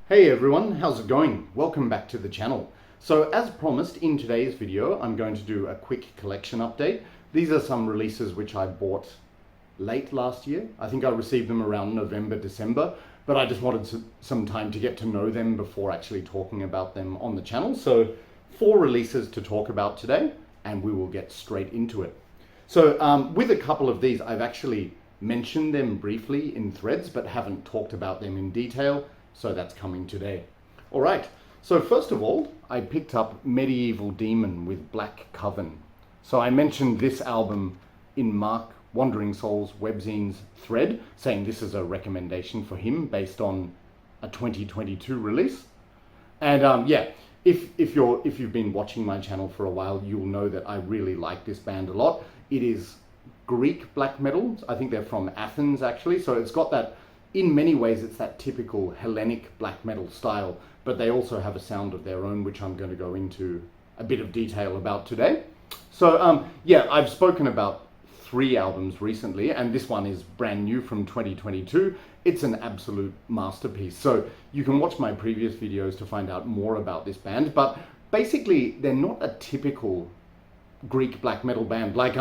Hey everyone, how's it going? Welcome back to the channel. So as promised, in today's video I'm going to do a quick collection update. These are some releases which I bought late last year. I think I received them around November, December, but I just wanted some time to get to know them before actually talking about them on the channel. So 4 releases to talk about today, and we will get straight into it. So with a couple of these, I've actually mentioned them briefly in threads, but haven't talked about them in detail. So that's coming today. All right, so first of all, I picked up Medieval Demon with Black Coven. So I mentioned this album in Mark Wandering Soul's webzine's thread, saying this is a recommendation for him based on a 2022 release. And yeah, if you've been watching my channel for a while, you'll know that I really like this band a lot. It is Greek black metal. I think they're from Athens actually, so it's got that. In many ways, it's that typical Hellenic black metal style, but they also have a sound of their own, which I'm going to go into a bit of detail about today. So yeah, I've spoken about 3 albums recently, and this one is brand new from 2022. It's an absolute masterpiece. So you can watch my previous videos to find out more about this band, but basically they're not a typical Greek black metal band. Like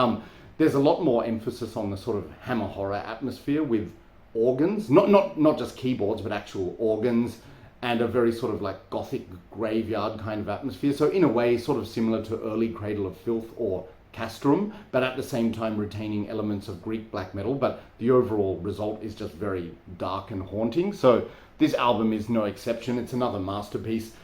there's a lot more emphasis on the sort of hammer horror atmosphere with organs, not just keyboards, but actual organs, and a very sort of like gothic graveyard kind of atmosphere. So in a way, sort of similar to early Cradle of Filth or Castrum, but at the same time retaining elements of Greek black metal. But the overall result is just very dark and haunting. So this album is no exception. It's another masterpiece.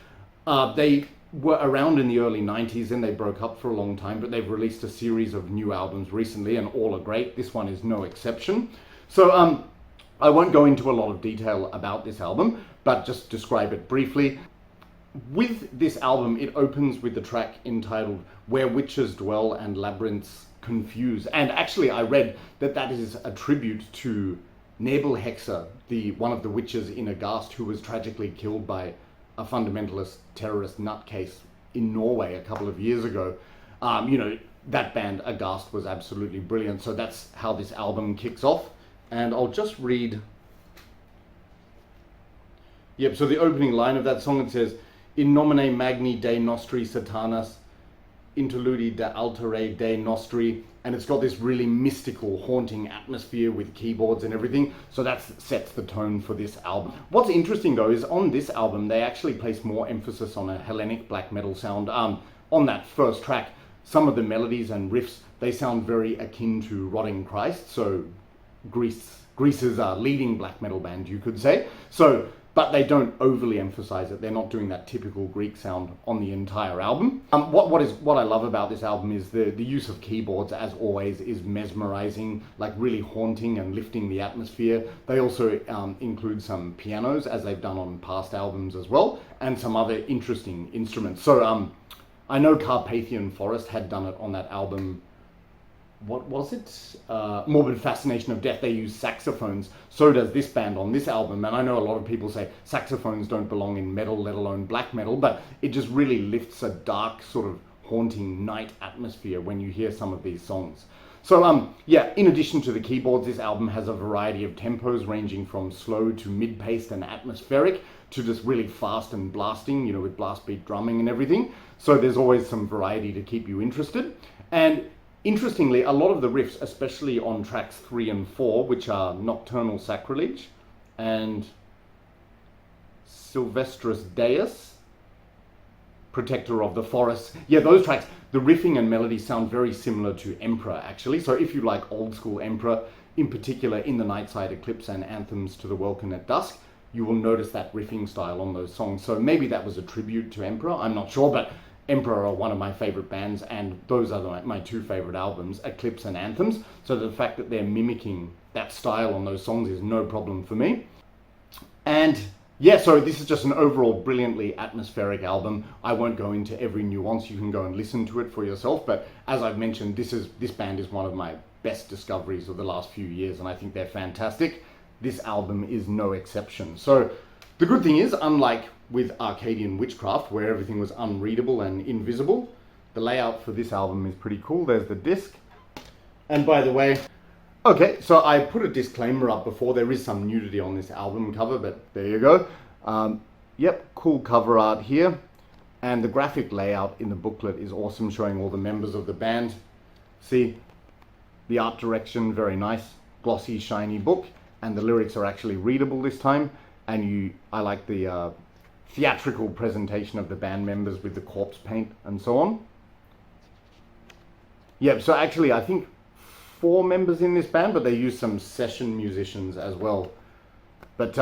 They were around in the early 90s and they broke up for a long time, but they've released a series of new albums recently and all are great. This one is no exception. So I won't go into a lot of detail about this album, but just describe it briefly. With this album, it opens with the track entitled Where Witches Dwell and Labyrinths Confuse. And actually, I read that that is a tribute to Nebelhexe, one of the witches in Aghast who was tragically killed by a fundamentalist terrorist nutcase in Norway a couple of years ago. You know, that band Aghast was absolutely brilliant. So that's how this album kicks off. And I'll just read. Yep, so the opening line of that song, it says, In nomine magni Dei nostri Satanas, interludi de altere Dei nostri. And it's got this really mystical, haunting atmosphere with keyboards and everything. So that sets the tone for this album. What's interesting though is on this album, they actually place more emphasis on a Hellenic black metal sound. On that first track, some of the melodies and riffs, they sound very akin to Rotting Christ. So Greece's leading black metal band, you could say. So, but they don't overly emphasize it. They're not doing that typical Greek sound on the entire album. What I love about this album is the use of keyboards, as always, is mesmerizing, like really haunting and lifting the atmosphere. They also include some pianos, as they've done on past albums as well, and some other interesting instruments. So I know Carpathian Forest had done it on that album. What was it? Morbid Fascination of Death. They use saxophones. So does this band on this album. And I know a lot of people say saxophones don't belong in metal, let alone black metal, but it just really lifts a dark sort of haunting night atmosphere when you hear some of these songs. So yeah, in addition to the keyboards, this album has a variety of tempos ranging from slow to mid-paced and atmospheric to just really fast and blasting, you know, with blast beat drumming and everything. So there's always some variety to keep you interested. And interestingly, a lot of the riffs, especially on tracks 3 and 4, which are Nocturnal Sacrilege and Sylvestris Deus, Protector of the Forest. Yeah, those tracks, the riffing and melody sound very similar to Emperor, actually. So if you like old school Emperor, in particular in the Nightside Eclipse and Anthems to the Welkin at Dusk, you will notice that riffing style on those songs. So maybe that was a tribute to Emperor, I'm not sure, but Emperor are one of my favorite bands, and those are my 2 favorite albums, Eclipse and Anthems. So the fact that they're mimicking that style on those songs is no problem for me. And yeah, so this is just an overall brilliantly atmospheric album. I won't go into every nuance. You can go and listen to it for yourself. But as I've mentioned, this band is one of my best discoveries of the last few years, and I think they're fantastic. This album is no exception. So the good thing is, unlike with Arcadian Witchcraft, where everything was unreadable and invisible, the layout for this album is pretty cool. There's the disc. And by the way, okay, so I put a disclaimer up before. There is some nudity on this album cover, but there you go. yep, cool cover art here. And the graphic layout in the booklet is awesome, showing all the members of the band. See, the art direction, very nice, glossy, shiny book, and the lyrics are actually readable this time. And I like the theatrical presentation of the band members with the corpse paint and so on. Yep, so actually I think 4 members in this band, but they use some session musicians as well. But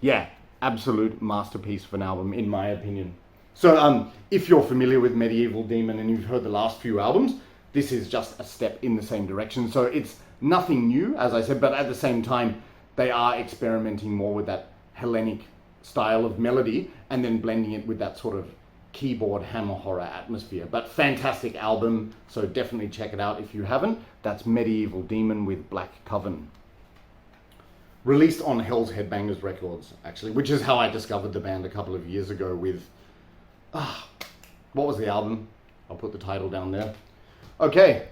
yeah, absolute masterpiece of an album in my opinion. So if you're familiar with Medieval Demon and you've heard the last few albums, this is just a step in the same direction. So it's nothing new, as I said, but at the same time, they are experimenting more with that Hellenic style of melody and then blending it with that sort of keyboard hammer horror atmosphere. But fantastic album, so definitely check it out if you haven't. That's Medieval Demon with Black Coven. Released on Hell's Headbangers Records, actually, which is how I discovered the band a couple of years ago with... what was the album? I'll put the title down there. Okay,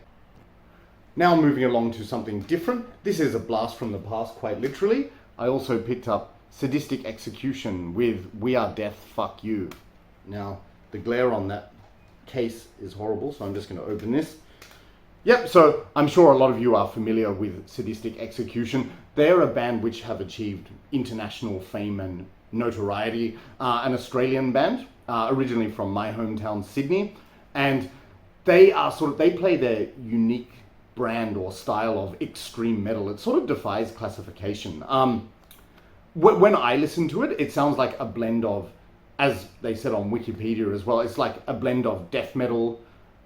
now moving along to something different. This is a blast from the past, quite literally. I also picked up Sadistic Execution with We Are Death, Fuck You. Now, the glare on that case is horrible, so I'm just going to open this. Yep, so I'm sure a lot of you are familiar with Sadistic Execution. They're a band which have achieved international fame and notoriety. An Australian band, originally from my hometown, Sydney. And they play their unique brand or style of extreme metal. It sort of defies classification. When I listen to it, it sounds like a blend of, as they said on Wikipedia as well, it's like a blend of death metal,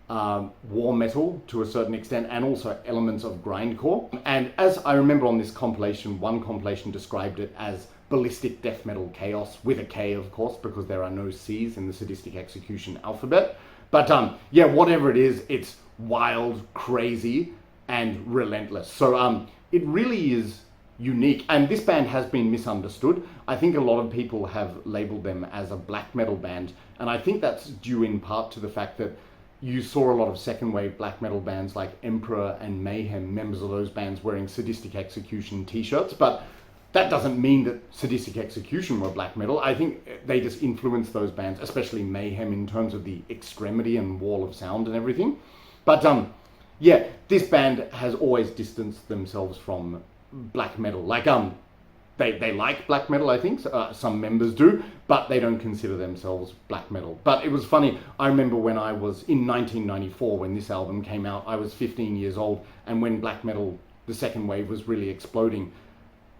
war metal to a certain extent, and also elements of grindcore. And as I remember on this compilation, one compilation described it as ballistic death metal chaos, with a K of course, because there are no C's in the Sadistic Execution alphabet. But yeah, whatever it is, it's wild, crazy, and relentless. So it really is unique, and this band has been misunderstood. I think a lot of people have labeled them as a black metal band, and I think that's due in part to the fact that you saw a lot of second wave black metal bands like Emperor and Mayhem, members of those bands wearing Sadistic Execution t-shirts, but that doesn't mean that Sadistic Execution were black metal. I think they just influenced those bands, especially Mayhem, in terms of the extremity and wall of sound and everything. But yeah, this band has always distanced themselves from black metal. Like they like black metal, I think, some members do, but they don't consider themselves black metal. But it was funny, I remember when I was in 1994, when this album came out, I was 15 years old, and when black metal, the second wave, was really exploding,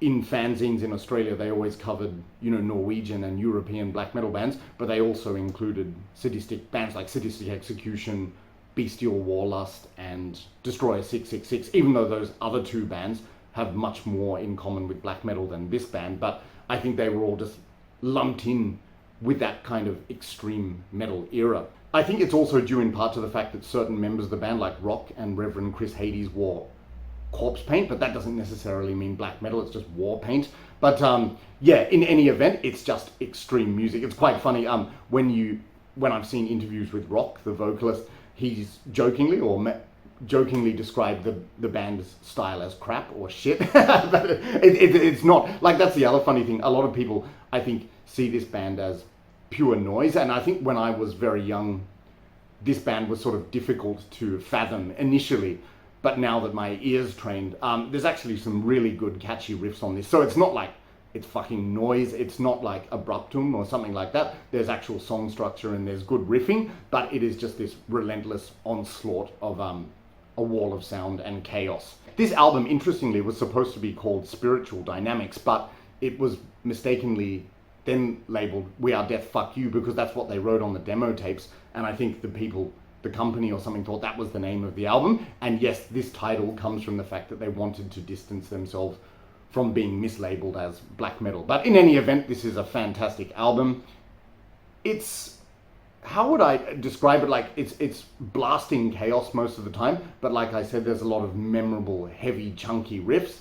in fanzines in Australia, they always covered, you know, Norwegian and European black metal bands, but they also included sadistic bands like Sadistic Execution, Bestial Warlust, and Destroyer 666, even though those other two bands have much more in common with black metal than this band. But I think they were all just lumped in with that kind of extreme metal era. I think it's also due in part to the fact that certain members of the band, like Rock and Reverend Chris Hades, wore corpse paint, but that doesn't necessarily mean black metal, it's just war paint. But yeah, in any event, it's just extreme music. It's quite funny, when I've seen interviews with Rock, the vocalist, he's jokingly described the band's style as crap or shit. But it's not. Like, that's the other funny thing. A lot of people, I think, see this band as pure noise, and I think when I was very young, this band was sort of difficult to fathom initially. But now that my ear's trained, there's actually some really good catchy riffs on this. So it's not like it's fucking noise, it's not like abruptum or something like that. There's actual song structure and there's good riffing, but it is just this relentless onslaught of a wall of sound and chaos. This album, interestingly, was supposed to be called Spiritual Dynamics, but it was mistakenly then labeled We Are Death, Fuck You, because that's what they wrote on the demo tapes, and I think the company or something thought that was the name of the album. And yes, this title comes from the fact that they wanted to distance themselves from being mislabeled as black metal. But in any event, this is a fantastic album. It's, how would I describe it? Like, it's blasting chaos most of the time, but like I said, there's a lot of memorable, heavy, chunky riffs.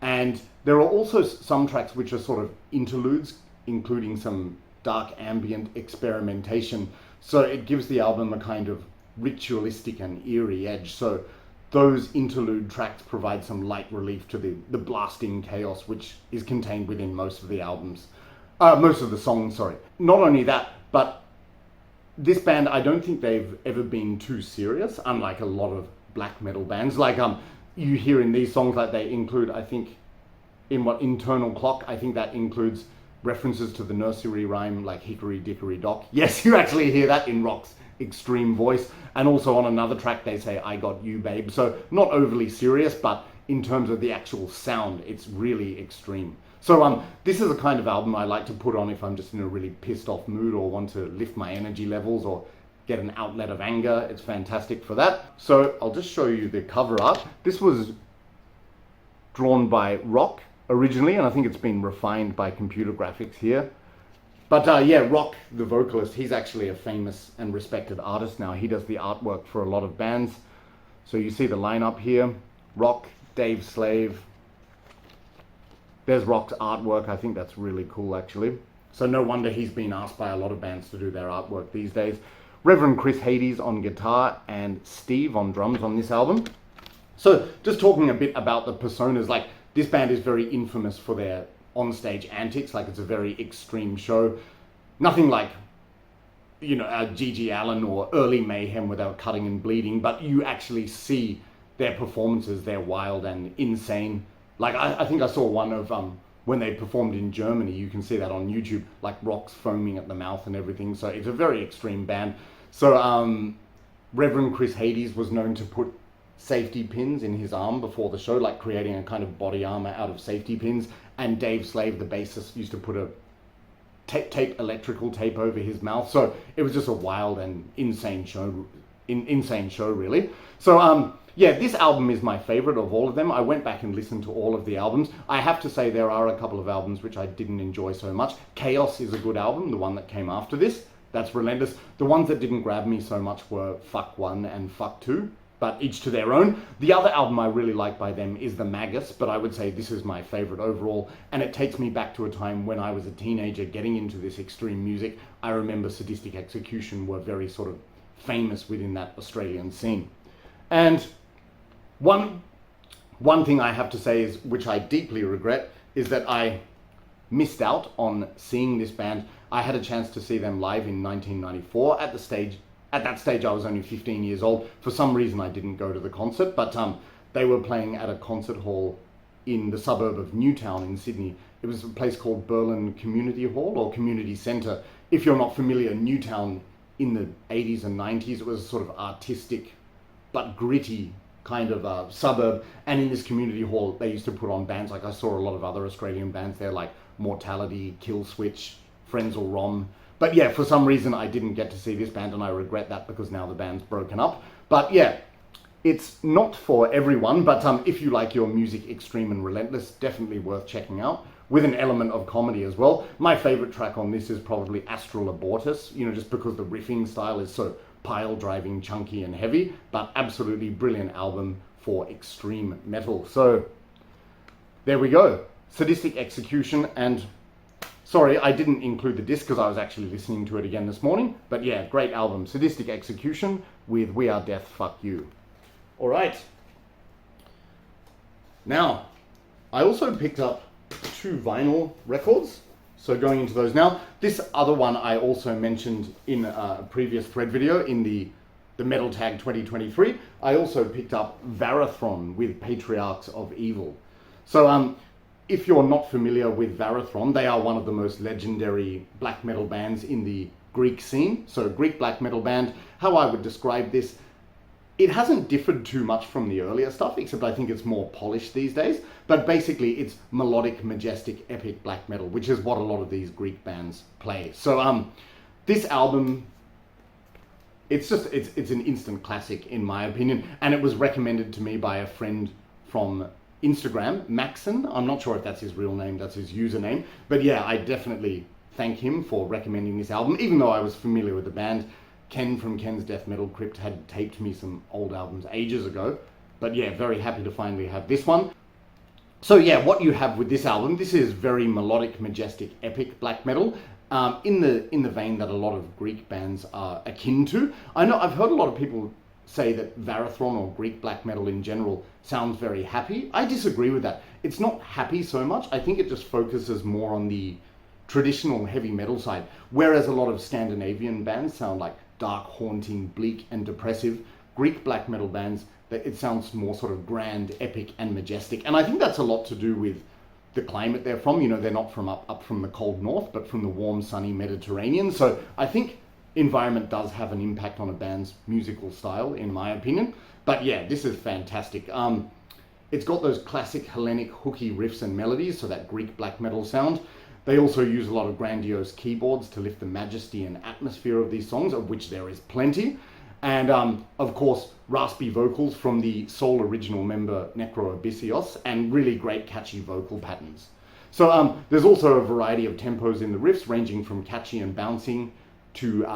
And there are also some tracks which are sort of interludes, including some dark ambient experimentation. So it gives the album a kind of ritualistic and eerie edge. So those interlude tracks provide some light relief to the blasting chaos which is contained within most of the albums. Most of the songs, sorry. Not only that, but this band, I don't think they've ever been too serious, unlike a lot of black metal bands. Like you hear in these songs, like they include, I think, in what Internal Clock, I think that includes references to the nursery rhyme like Hickory Dickory Dock. Yes, you actually hear that in Rock's extreme voice. And also on another track they say, I got you, babe. So not overly serious, but in terms of the actual sound, it's really extreme. So this is a kind of album I like to put on if I'm just in a really pissed off mood or want to lift my energy levels or get an outlet of anger. It's fantastic for that. So I'll just show you the cover art. This was drawn by Rock originally, and I think it's been refined by computer graphics here. But yeah, Rock, the vocalist, he's actually a famous and respected artist now. He does the artwork for a lot of bands. So you see the lineup here: Rock, Dave Slave. There's Rock's artwork. I think that's really cool, actually. So no wonder he's been asked by a lot of bands to do their artwork these days. Reverend Chris Hades on guitar and Steve on drums on this album. So just talking a bit about the personas, like this band is very infamous for their onstage antics. Like it's a very extreme show. Nothing like, you know, Gigi Allen or early Mayhem without cutting and bleeding, but you actually see their performances. They're wild and insane. Like, I think I saw one of when they performed in Germany. You can see that on YouTube, like Rock's foaming at the mouth and everything. So it's a very extreme band. So Reverend Chris Hades was known to put safety pins in his arm before the show, like creating a kind of body armor out of safety pins. And Dave Slave, the bassist, used to put a electrical tape over his mouth. So it was just a wild and insane show, really. So yeah, this album is my favorite of all of them. I went back and listened to all of the albums. I have to say there are a couple of albums which I didn't enjoy so much. Chaos is a good album, the one that came after this. That's relentless. The ones that didn't grab me so much were Fuck 1 and Fuck 2, but each to their own. The other album I really like by them is The Magus, but I would say this is my favorite overall, and it takes me back to a time when I was a teenager getting into this extreme music. I remember Sadistic Execution were very sort of famous within that Australian scene. And one thing I have to say is, which I deeply regret, is that I missed out on seeing this band. I had a chance to see them live in 1994 at that stage I was only 15 years old. For some reason I didn't go to the concert, but they were playing at a concert hall in the suburb of Newtown in Sydney. It was a place called Berlin Community Hall or Community Centre. If you're not familiar, Newtown in the 80s and 90s, it was a sort of artistic but gritty kind of suburb, and in this community hall they used to put on bands. Like I saw a lot of other Australian bands there, like Mortality, Killswitch, Frenzal Rom. But yeah, for some reason I didn't get to see this band, and I regret that because now the band's broken up. But yeah, it's not for everyone, but if you like your music extreme and relentless, definitely worth checking out, with an element of comedy as well. My favorite track on this is probably Astral Abortus, you know, just because the riffing style is so pile driving, chunky and heavy, but absolutely brilliant album for extreme metal. So there we go, Sadistic Execution. And sorry, I didn't include the disc because I was actually listening to it again this morning, but yeah, great album, Sadistic Execution with We Are Death, Fuck You. All right, now I also picked up 2 vinyl records. So going into those now, this other one I also mentioned in a previous thread video in the Metal Tag 2023. I also picked up VARATHRON with Patriarchs of Evil. So if you're not familiar with VARATHRON, they are one of the most legendary black metal bands in the Greek scene. So Greek black metal band, how I would describe this, it hasn't differed too much from the earlier stuff, except I think it's more polished these days. But basically it's melodic, majestic, epic black metal, which is what a lot of these Greek bands play. So this album, it's an instant classic in my opinion, and it was recommended to me by a friend from Instagram, Maxon. I'm not sure if that's his real name, that's his username. But yeah, I definitely thank him for recommending this album, even though I was familiar with the band. Ken from Ken's Death Metal Crypt had taped me some old albums ages ago. But yeah, very happy to finally have this one. So yeah, what you have with this album, this is very melodic, majestic, epic black metal, in the vein that a lot of Greek bands are akin to. I know I've heard a lot of people say that Varathron or Greek black metal in general sounds very happy. I disagree with that. It's not happy so much. I think it just focuses more on the traditional heavy metal side, whereas a lot of Scandinavian bands sound like dark, haunting, bleak and depressive. Greek black metal bands, it sounds more sort of grand, epic and majestic. And I think that's a lot to do with the climate they're from. You know, they're not from up from the cold north, but from the warm, sunny Mediterranean. So I think environment does have an impact on a band's musical style, in my opinion. But yeah, this is fantastic. It's got those classic Hellenic hooky riffs and melodies, so that Greek black metal sound. They also use a lot of grandiose keyboards to lift the majesty and atmosphere of these songs, of which there is plenty. And of course, raspy vocals from the sole original member Necroabyssios, and really great catchy vocal patterns. So there's also a variety of tempos in the riffs, ranging from catchy and bouncing to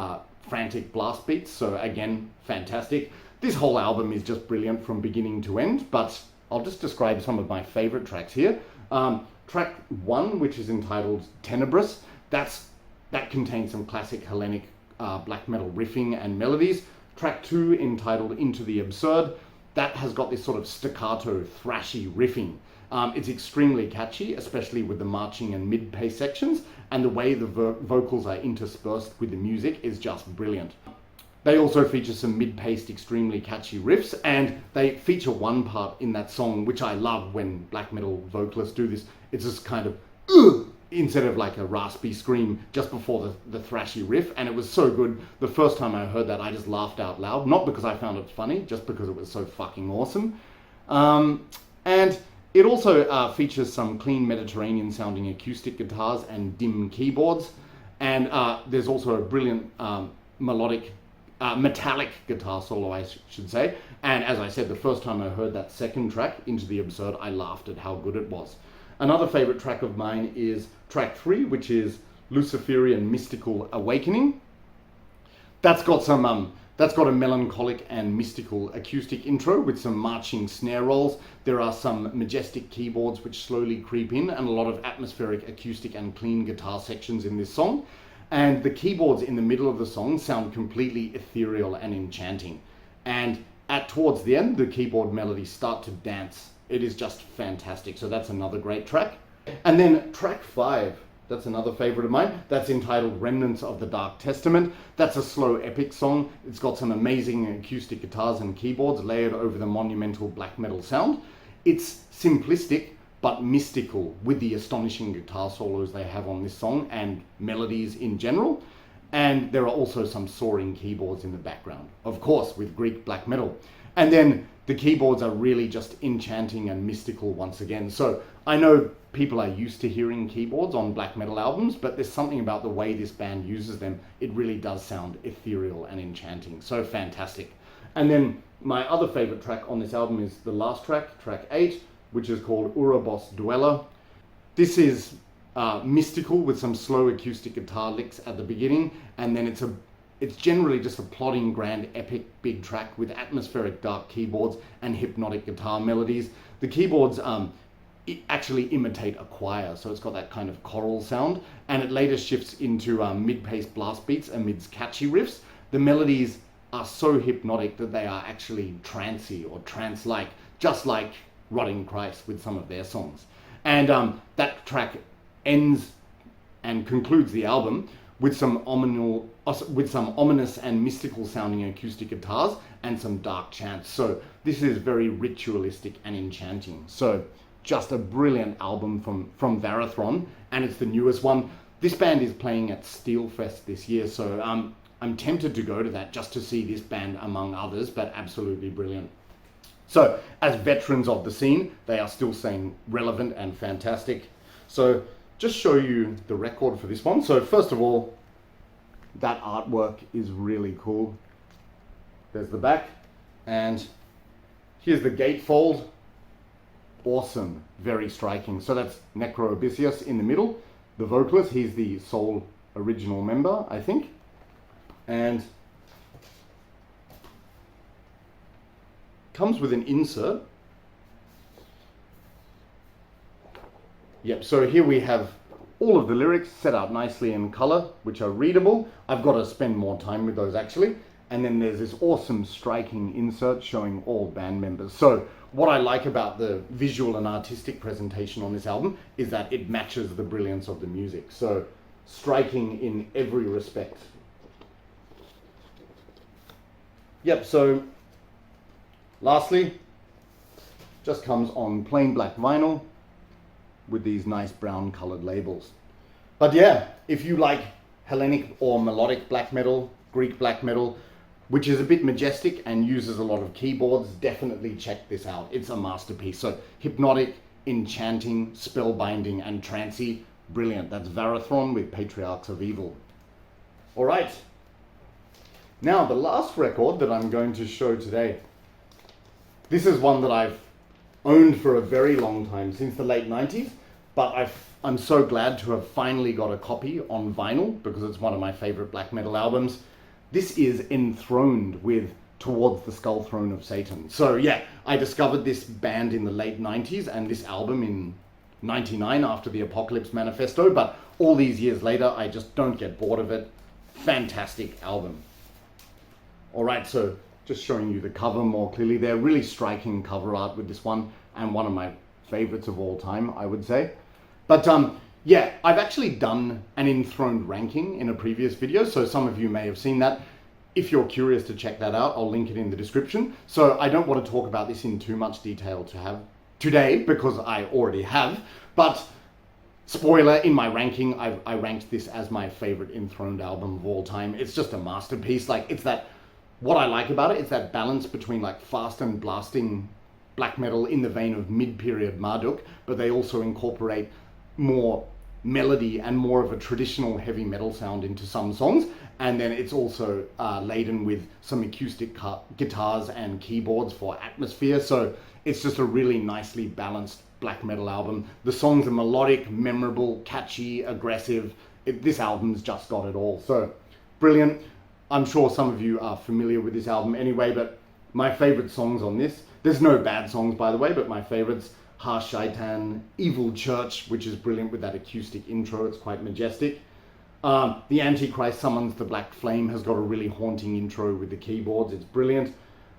frantic blast beats. So again, fantastic. This whole album is just brilliant from beginning to end, but I'll just describe some of my favorite tracks here. Track 1, which is entitled Tenebris, that contains some classic Hellenic black metal riffing and melodies. Track 2, entitled Into the Absurd, that has got this sort of staccato, thrashy riffing. It's extremely catchy, especially with the marching and mid-pace sections, and the way the vocals are interspersed with the music is just brilliant. They also feature some mid-paced, extremely catchy riffs, and they feature one part in that song, which I love when black metal vocalists do this. It's this kind of instead of like a raspy scream just before the thrashy riff, and it was so good. The first time I heard that, I just laughed out loud, not because I found it funny, just because it was so fucking awesome. And it also features some clean Mediterranean sounding acoustic guitars and dim keyboards, and there's also a brilliant melodic metallic guitar solo, I should say. And as I said, the first time I heard that second track, Into the Absurd, I laughed at how good it was. Another favorite track of mine is track 3, which is Luciferian Mystical Awakening. That's got a melancholic and mystical acoustic intro with some marching snare rolls. There are some majestic keyboards which slowly creep in, and a lot of atmospheric acoustic and clean guitar sections in this song. And the keyboards in the middle of the song sound completely ethereal and enchanting. And towards the end, the keyboard melodies start to dance. It is just fantastic. So that's another great track. And then track 5, that's another favorite of mine. That's entitled Remnants of the Dark Testament. That's a slow epic song. It's got some amazing acoustic guitars and keyboards layered over the monumental black metal sound. It's simplistic but mystical, with the astonishing guitar solos they have on this song and melodies in general. And there are also some soaring keyboards in the background, of course, with Greek black metal. And then the keyboards are really just enchanting and mystical once again. So I know people are used to hearing keyboards on black metal albums, but there's something about the way this band uses them. It really does sound ethereal and enchanting. So fantastic. And then my other favorite track on this album is the last track, track 8, which is called Ouroboros Dweller. This is mystical with some slow acoustic guitar licks at the beginning, and then it's generally just a plodding, grand, epic, big track with atmospheric dark keyboards and hypnotic guitar melodies. The keyboards actually imitate a choir, so it's got that kind of choral sound, and it later shifts into mid-pace blast beats amidst catchy riffs. The melodies are so hypnotic that they are actually trancey or trance-like, just like Rotting Christ with some of their songs. And that track ends and concludes the album with some ominous and mystical sounding acoustic guitars and some dark chants. So this is very ritualistic and enchanting. So just a brilliant album from VARATHRON, and it's the newest one. This band is playing at Steelfest this year, so I'm tempted to go to that just to see this band among others, but absolutely brilliant. So as veterans of the scene, they are still staying relevant and fantastic. So just show you the record for this one. So first of all, that artwork is really cool. There's the back, and here's the gatefold. Awesome, very striking. So that's Necroabyssios in the middle, the vocalist. He's the sole original member, I think. And comes with an insert. Yep, so here we have all of the lyrics set out nicely in color, which are readable. I've got to spend more time with those actually. And then there's this awesome striking insert showing all band members. So what I like about the visual and artistic presentation on this album is that it matches the brilliance of the music. So striking in every respect. Yep, so lastly, just comes on plain black vinyl with these nice brown colored labels. But yeah, if you like Hellenic or melodic black metal, Greek black metal, which is a bit majestic and uses a lot of keyboards, definitely check this out. It's a masterpiece. So hypnotic, enchanting, spellbinding, and trancy. Brilliant. That's VARATHRON with Patriarchs of Evil. All right. Now, the last record that I'm going to show today. This is one that I've owned for a very long time, since the late 90s, but I'm so glad to have finally got a copy on vinyl because it's one of my favorite black metal albums. This is Enthroned with Towards the Skull Throne of Satan. So yeah, I discovered this band in the late 90s and this album in 99 after the Apocalypse Manifesto, but all these years later, I just don't get bored of it. Fantastic album. All right, so just showing you the cover more clearly there. Really striking cover art with this one, and one of my favorites of all time, I would say. But yeah, I've actually done an Enthroned ranking in a previous video, so some of you may have seen that. If you're curious to check that out, I'll link it in the description. So I don't want to talk about this in too much detail today, because I already have. But spoiler, in my ranking, I ranked this as my favorite Enthroned album of all time. It's just a masterpiece. Like, it's that, what I like about it is that balance between like fast and blasting black metal in the vein of mid-period Marduk, but they also incorporate more melody and more of a traditional heavy metal sound into some songs. And then it's also laden with some acoustic guitars and keyboards for atmosphere. So it's just a really nicely balanced black metal album. The songs are melodic, memorable, catchy, aggressive. This album's just got it all. So brilliant. I'm sure some of you are familiar with this album anyway, but my favorite songs on this, there's no bad songs by the way, but my favorites, Ha Shaitan, Evil Church, which is brilliant with that acoustic intro, it's quite majestic. The Antichrist Summons the Black Flame has got a really haunting intro with the keyboards, it's brilliant.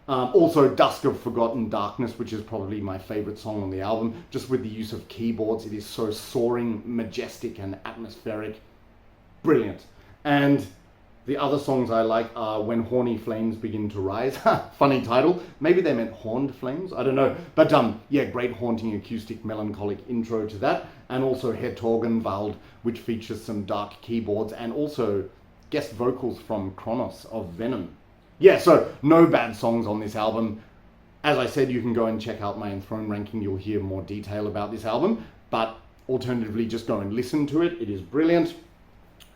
Also Dusk of Forgotten Darkness, which is probably my favorite song on the album, just with the use of keyboards, it is so soaring, majestic and atmospheric, brilliant. And the other songs I like are When Horny Flames Begin to Rise. Funny title. Maybe they meant horned flames. I don't know. But yeah, great haunting acoustic melancholic intro to that. And also Hertogenwald, which features some dark keyboards and also guest vocals from Kronos of Venom. Yeah, so no bad songs on this album. As I said, you can go and check out my Enthroned ranking. You'll hear more detail about this album. But alternatively, just go and listen to it. It is brilliant.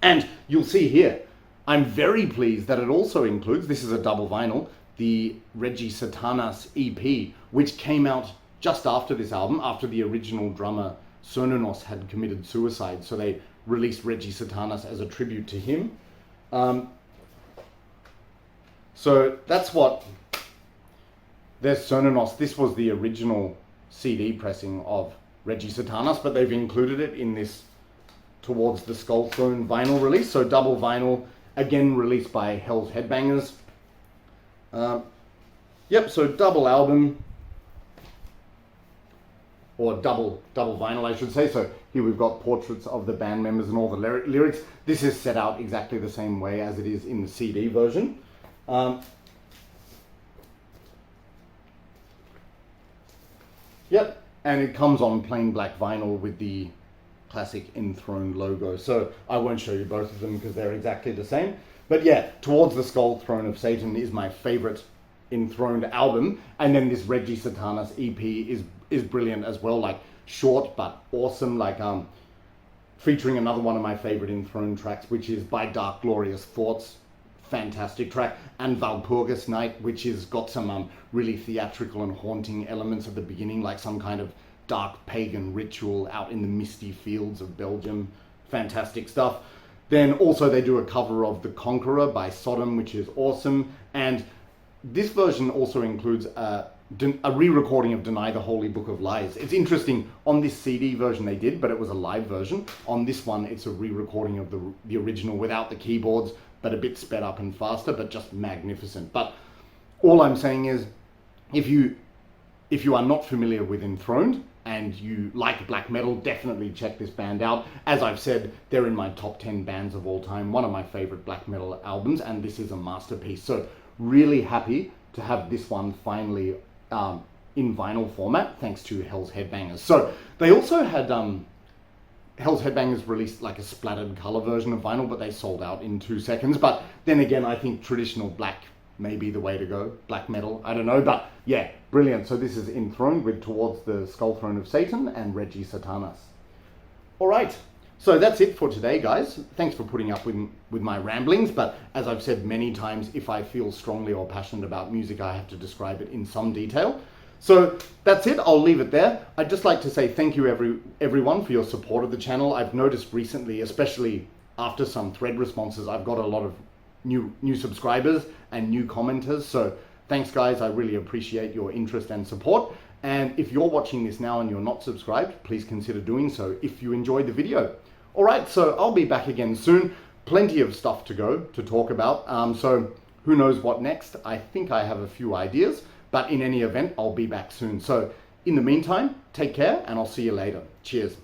And you'll see here, I'm very pleased that it also includes, this is a double vinyl, the Regi Satanas EP, which came out just after this album, after the original drummer Sononos had committed suicide. So they released Regi Satanas as a tribute to him. So that's what, there's Sononos. This was the original CD pressing of Regi Satanas, but they've included it in this Towards the Skull Throne vinyl release. So double vinyl, again released by Hell's Headbangers. Yep, so double album, or double vinyl I should say. So here we've got portraits of the band members and all the lyrics. This is set out exactly the same way as it is in the CD version. Yep, and it comes on plain black vinyl with the classic Enthroned logo. So I won't show you both of them because they're exactly the same. But yeah, Towards the Skull Throne of Satan is my favorite Enthroned album. And then this Regi Satanas EP is brilliant as well, like short but awesome, like featuring another one of my favorite Enthroned tracks, which is By Dark Glorious Thoughts. Fantastic track. And Walpurgis Night, which has got some really theatrical and haunting elements at the beginning, like some kind of dark pagan ritual out in the misty fields of Belgium. Fantastic stuff. Then also they do a cover of The Conqueror by Sodom, which is awesome. And this version also includes a re-recording of Deny the Holy Book of Lies. It's interesting, on this CD version they did, but it was a live version. On this one, it's a re-recording of the original without the keyboards, but a bit sped up and faster, but just magnificent. But all I'm saying is, if you are not familiar with Enthroned, and you like black metal, definitely check this band out. As I've said, they're in my top 10 bands of all time, one of my favorite black metal albums, and this is a masterpiece. So really happy to have this one finally in vinyl format, thanks to Hell's Headbangers. So they also had Hell's Headbangers released like a splattered color version of vinyl, but they sold out in 2 seconds. But then again, I think traditional black may be the way to go, black metal, I don't know, but yeah, brilliant. So this is Enthroned with Towards the Skull Throne of Satan and Regi Satanas. All right, so that's it for today, guys. Thanks for putting up with my ramblings, but as I've said many times, if I feel strongly or passionate about music, I have to describe it in some detail. So that's it, I'll leave it there. I'd just like to say thank you everyone for your support of the channel. I've noticed recently, especially after some thread responses, I've got a lot of new subscribers and new commenters. So thanks guys, I really appreciate your interest and support. And if you're watching this now and you're not subscribed, please consider doing so if you enjoyed the video. All right, so I'll be back again soon. Plenty of stuff to talk about. So who knows what next? I think I have a few ideas, but in any event, I'll be back soon. So in the meantime, take care and I'll see you later. Cheers.